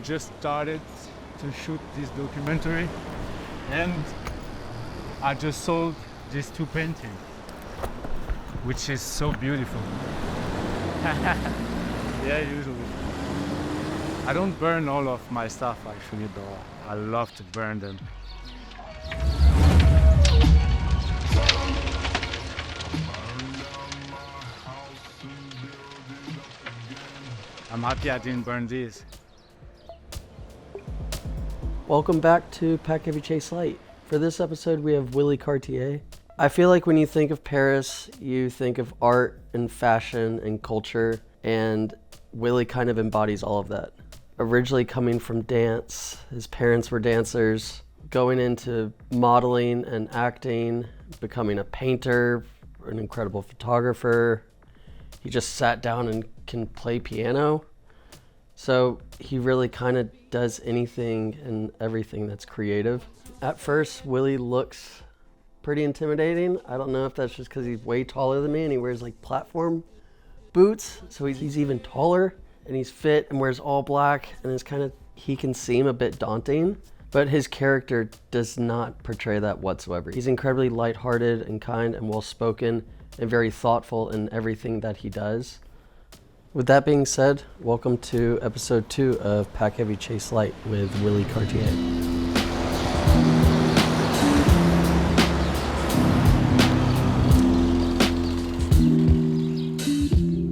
just started to shoot this documentary, and I just sold these 2 paintings, which is so beautiful. Yeah, usually. I don't burn all of my stuff actually, though. I love to burn them. I'm happy I didn't burn these. Welcome back to Pack Heavy Chase Light. For this episode, we have Willy Cartier. I feel like when you think of Paris, you think of art and fashion and culture, and Willy kind of embodies all of that. Originally coming from dance, his parents were dancers, going into modeling and acting, becoming a painter, an incredible photographer. He just sat down and can play piano. So he really kind of does anything and everything that's creative. At first, Willy looks pretty intimidating. I don't know if that's just because he's way taller than me and he wears like platform boots. So he's even taller and he's fit and wears all black, and it's kind of, he can seem a bit daunting, but his character does not portray that whatsoever. He's incredibly lighthearted and kind and well-spoken and very thoughtful in everything that he does. With that being said, welcome to episode 2 of Pack Heavy Chase Light with Willy Cartier.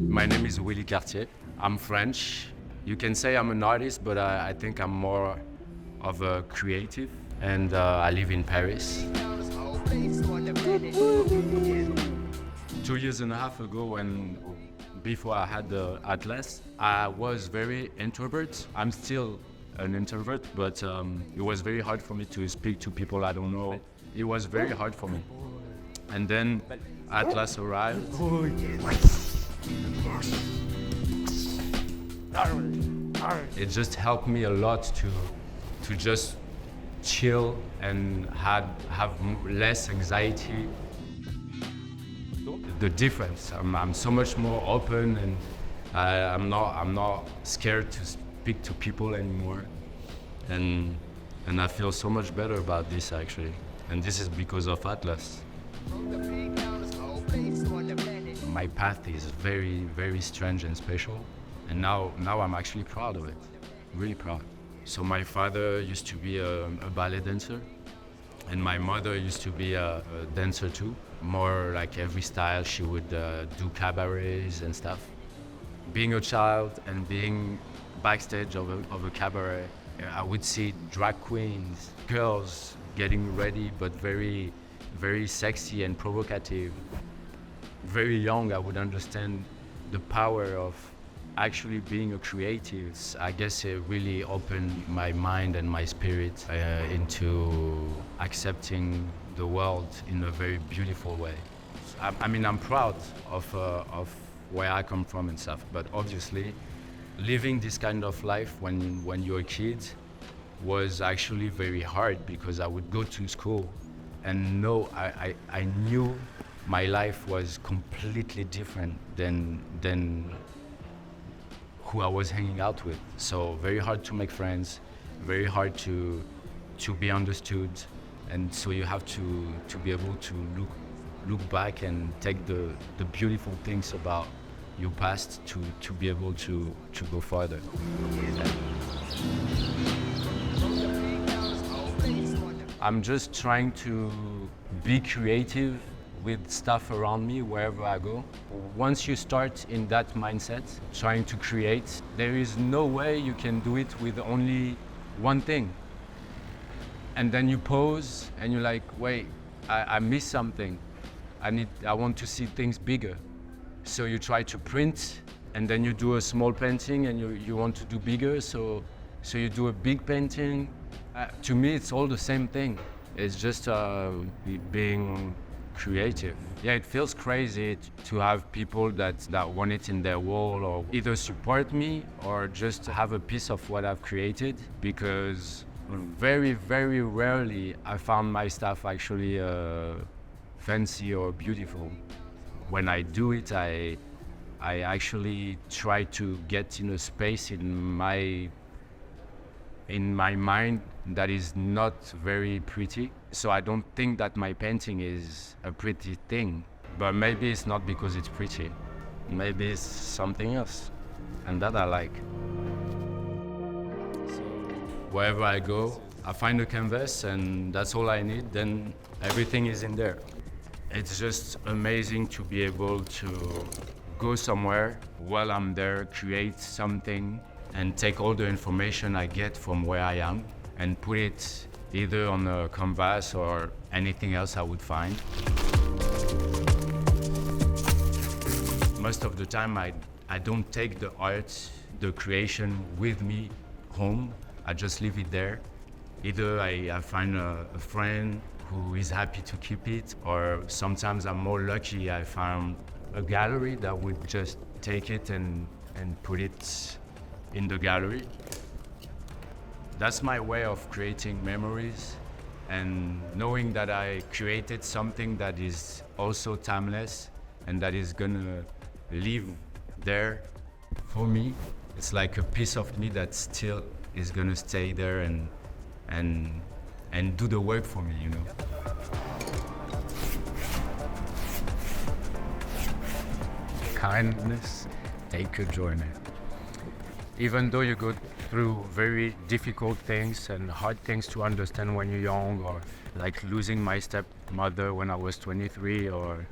My name is Willy Cartier. I'm French. You can say I'm an artist, but I think I'm more of a creative, and I live in Paris. 2.5 years ago, before I had the Atlas, I was very introvert. I'm still an introvert, but it was very hard for me to speak to people I don't know. It was very hard for me. And then Atlas arrived. It just helped me a lot to just chill and have less anxiety. The difference, I'm so much more open, and I'm not scared to speak to people anymore, and I feel so much better about this actually, and this is because of Atlas. My path is very, very strange and special, and now I'm actually proud of it, really proud. So my father used to be a ballet dancer, and my mother used to be a dancer too. More like every style, she would do cabarets and stuff. Being a child and being backstage of a cabaret, I would see drag queens, girls getting ready, but very, very sexy and provocative. Very young, I would understand the power of actually being a creative. I guess it really opened my mind and my spirit into accepting the world in a very beautiful way. I mean, I'm proud of where I come from and stuff, but obviously living this kind of life when you're a kid was actually very hard, because I would go to school and I knew my life was completely different than who I was hanging out with. So very hard to make friends, very hard to be understood. And so you have to be able to look back and take the beautiful things about your past to be able to go further. I'm just trying to be creative with stuff around me wherever I go. Once you start in that mindset, trying to create, there is no way you can do it with only one thing. And then you pause and you're like, wait, I missed something. I want to see things bigger. So you try to print, and then you do a small painting, and you want to do bigger, so you do a big painting. To me, it's all the same thing. It's just being creative. Yeah, it feels crazy to have people that want it in their wall, or either support me or just have a piece of what I've created, because very, very rarely I found my stuff actually fancy or beautiful. When I do it, I actually try to get in a space in my in my mind that is not very pretty. So I don't think that my painting is a pretty thing. But maybe it's not because it's pretty. Maybe it's something else. And that I like. Wherever I go, I find a canvas and that's all I need, then everything is in there. It's just amazing to be able to go somewhere while I'm there, create something, and take all the information I get from where I am and put it either on a canvas or anything else I would find. Most of the time I don't take the art, the creation with me home. I just leave it there. Either I find a friend who is happy to keep it, or sometimes I'm more lucky, I found a gallery that would just take it and put it in the gallery. That's my way of creating memories and knowing that I created something that is also timeless and that is gonna live there for me. It's like a piece of me that still is gonna stay there and do the work for me, you know. Kindness, take a journey. Even though you go through very difficult things and hard things to understand when you're young, or like losing my stepmother when I was 23, or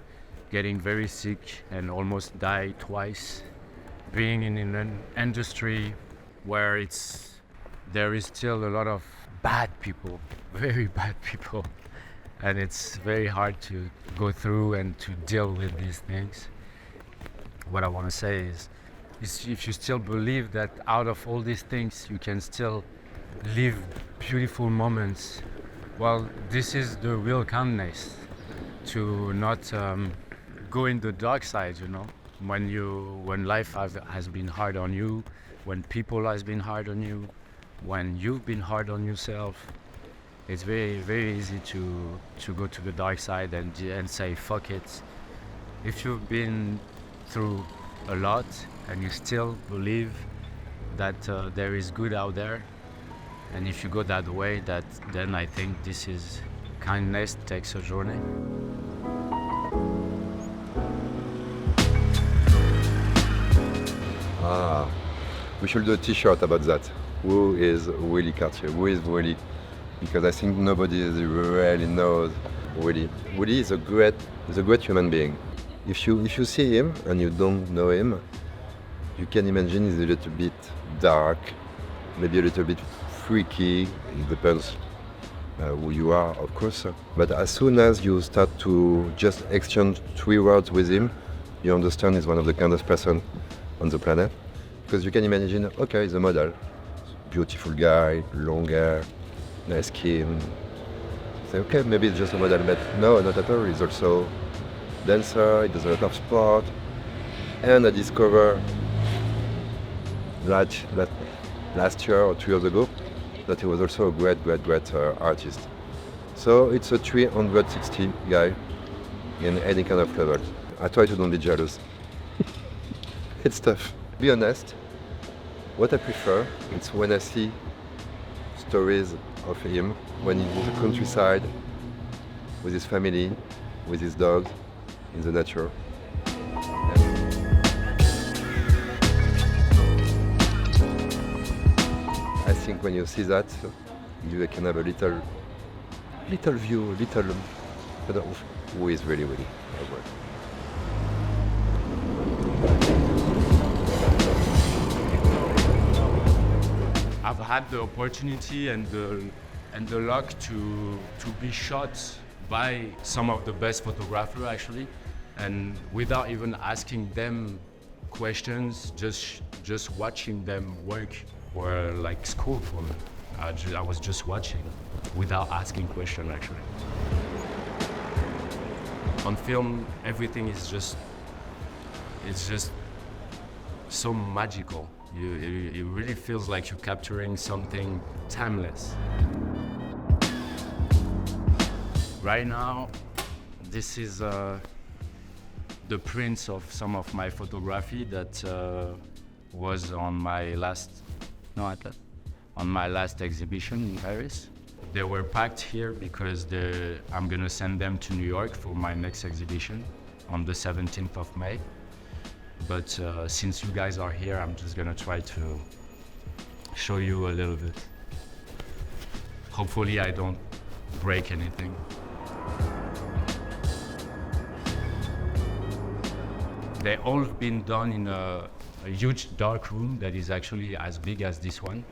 getting very sick and almost died twice, being in an industry where there is still a lot of bad people, very bad people, and it's very hard to go through and to deal with these things. What I want to say is if you still believe that out of all these things you can still live beautiful moments, well, this is the real kindness, to not go in the dark side, you know. When life has been hard on you, when people has been hard on you, when you've been hard on yourself, it's very, very easy to go to the dark side and say, fuck it. If you've been through a lot and you still believe that there is good out there, and if you go that way, then I think this is kindness takes a journey. We should do a t-shirt about that. Who is Willy Cartier? Who is Willy? Because I think nobody really knows Willy. Willy is a great human being. If you see him and you don't know him, you can imagine he's a little bit dark, maybe a little bit freaky. It depends who you are, of course. But as soon as you start to just exchange 3 words with him, you understand he's one of the kindest person on the planet. Because you can imagine, okay, he's a model. Beautiful guy, long hair, nice skin. Say, okay, maybe it's just a model, but no, not at all. He's also dancer, he does a lot of sport. And I discovered last year or 2 years ago that he was also a great artist. So it's a 360 guy in any kind of level. I try to don't be jealous. It's tough. Be honest, what I prefer is when I see stories of him when he's in the countryside, with his family, with his dogs, in the nature. I think when you see that, you can have a little view, of who is really as well. I've had the opportunity and the luck to be shot by some of the best photographers actually, and without even asking them questions, just watching them work were like school for me. I was just watching without asking questions actually. On film, everything is just so magical. It really feels like you're capturing something timeless. Right now, this is the prints of some of my photography that was on my last, on my last exhibition in Paris. They were packed here because I'm gonna send them to New York for my next exhibition on the 17th of May. But since you guys are here, I'm just gonna try to show you a little bit. Hopefully I don't break anything. They all been done in a huge dark room that is actually as big as this one,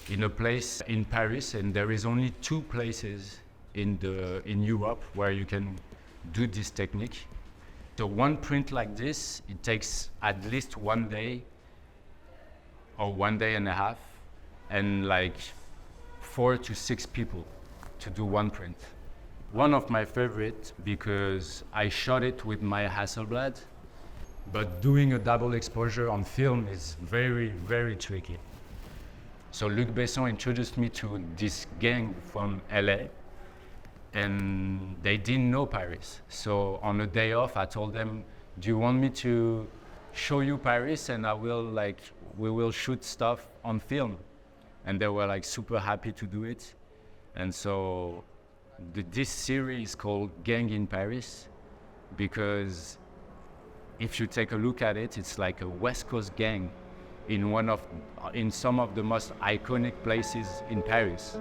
in a place in Paris, and there is only 2 places in Europe where you can do this technique. So one print like this, it takes at least 1 day or 1 day and a half, and like 4 to 6 people to do one print. One of my favorite because I shot it with my Hasselblad, but doing a double exposure on film is very, very tricky. So Luc Besson introduced me to this gang from LA, and they didn't know Paris. So on a day off, I told them, do you want me to show you Paris and we will shoot stuff on film? And they were like super happy to do it. And so this series is called Gang in Paris, because if you take a look at it, it's like a West Coast gang in some of the most iconic places in Paris.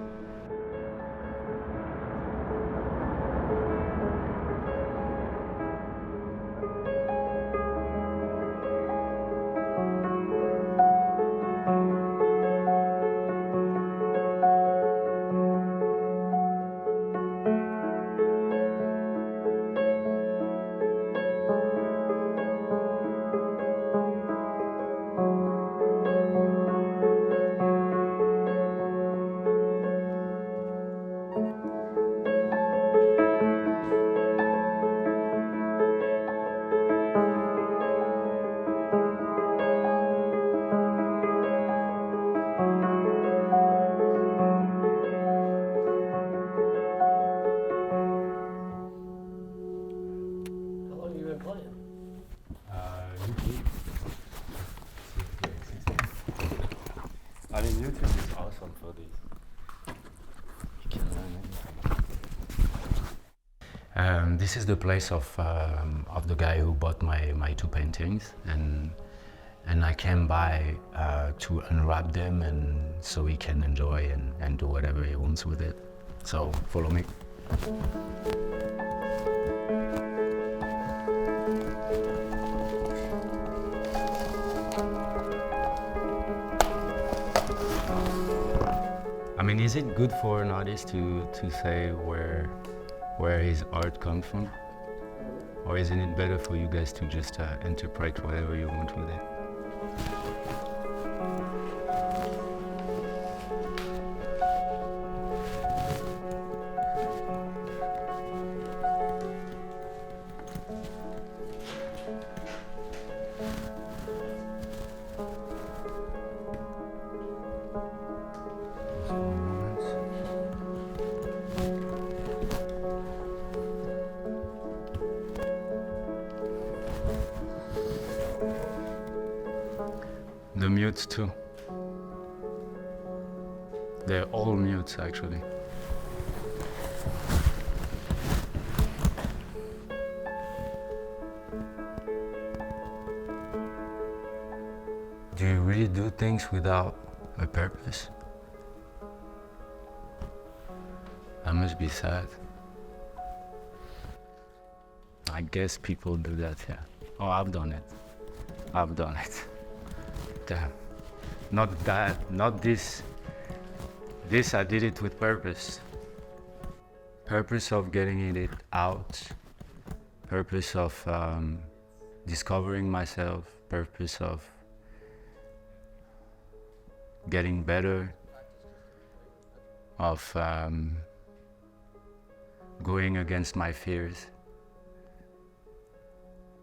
I mean, YouTube is awesome for this. You can learn anything. This is the place of the guy who bought my 2 paintings, and I came by to unwrap them, and so he can enjoy and do whatever he wants with it. So follow me. I mean, is it good for an artist to say where his art comes from? Or isn't it better for you guys to just interpret whatever you want with it? The mutes too. They're all mutes actually. Do you really do things without a purpose? That must be sad. I guess people do that, yeah. Oh, I've done it. I've done it. Damn. Not that, not this. This I did it with purpose. Purpose of getting it out. Purpose of discovering myself. Purpose of getting better. Of going against my fears.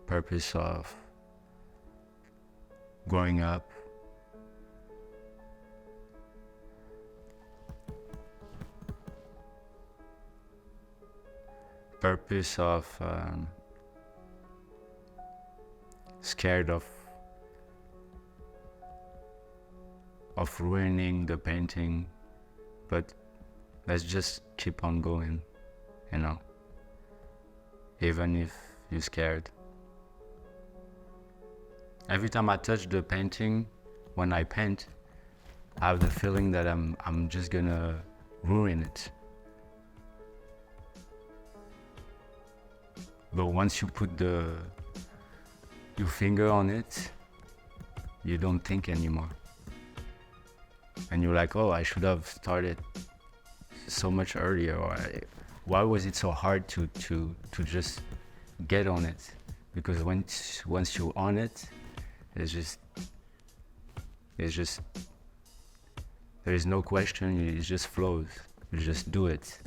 Purpose of growing up. Purpose of scared of of ruining the painting, but let's just keep on going, you know, even if you're scared. Every time I touch the painting, when I paint, I have the feeling that I'm just gonna ruin it. But once you put your finger on it, you don't think anymore. And you're like, oh, I should have started so much earlier. Or why was it so hard to just get on it? Because once you're on it, it's just there is no question. It just flows. You just do it.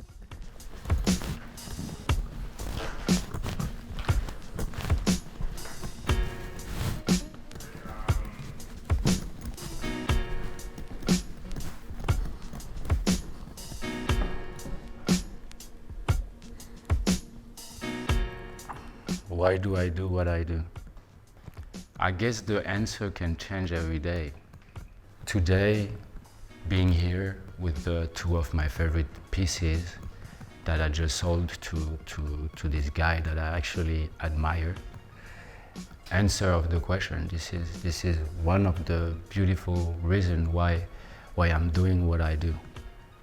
Why do I do what I do? I guess the answer can change every day. Today, being here with the two of my favorite pieces that I just sold to this guy that I actually admire. Answer of the question, this is one of the beautiful reasons why I'm doing what I do.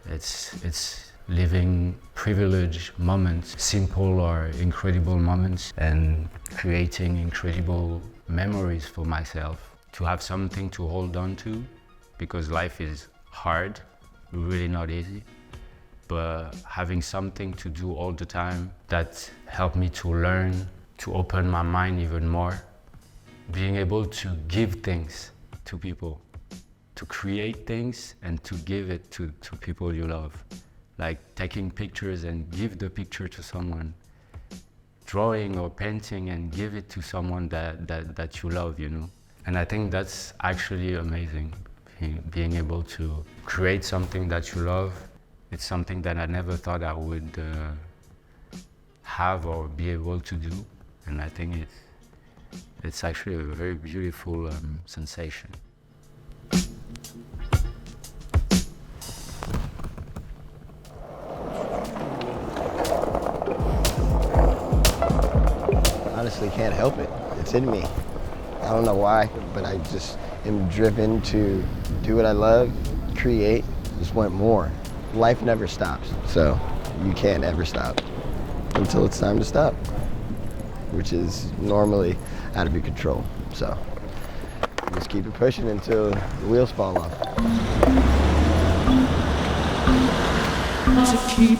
It's living privileged moments, simple or incredible moments, and creating incredible memories for myself. To have something to hold on to, because life is hard, really not easy, but having something to do all the time that helped me to learn, to open my mind even more, being able to give things to people, to create things and to give it to people you love. Like taking pictures and give the picture to someone, drawing or painting and give it to someone that you love, you know. And I think that's actually amazing, being able to create something that you love. It's something that I never thought I would have or be able to do. And I think it's actually a very beautiful sensation. Honestly, can't help it. It's in me. I don't know why, but I just am driven to do what I love, create, just want more. Life never stops, so you can't ever stop until it's time to stop, which is normally out of your control. So just keep it pushing until the wheels fall off. To keep